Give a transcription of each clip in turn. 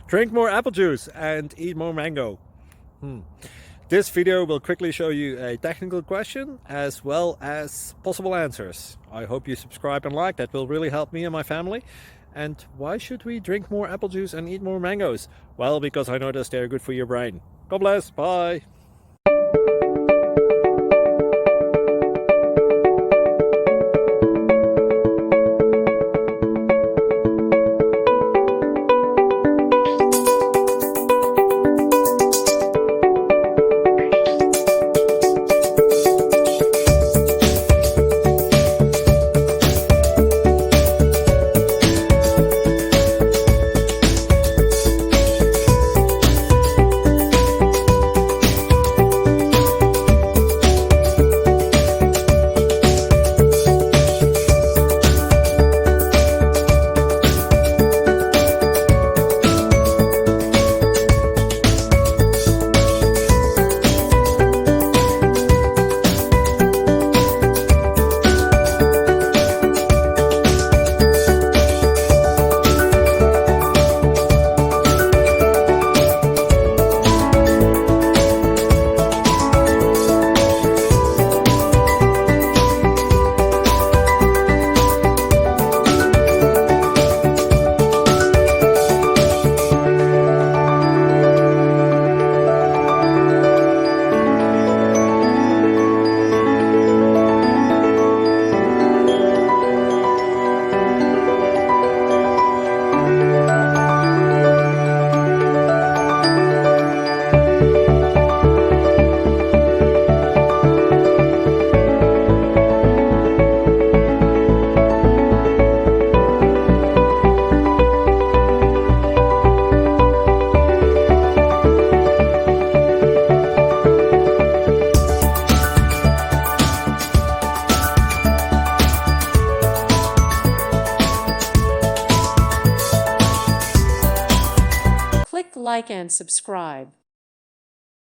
Drink more apple juice and eat more mango. This video will quickly show you a technical question as well as possible answers. I hope you subscribe and like, that will really help me and my family. And why should we drink more apple juice and eat more mangoes? Well, because I noticed they're good for your brain. God bless, bye! Click like and subscribe.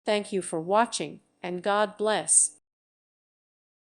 Thank you for watching, and God bless.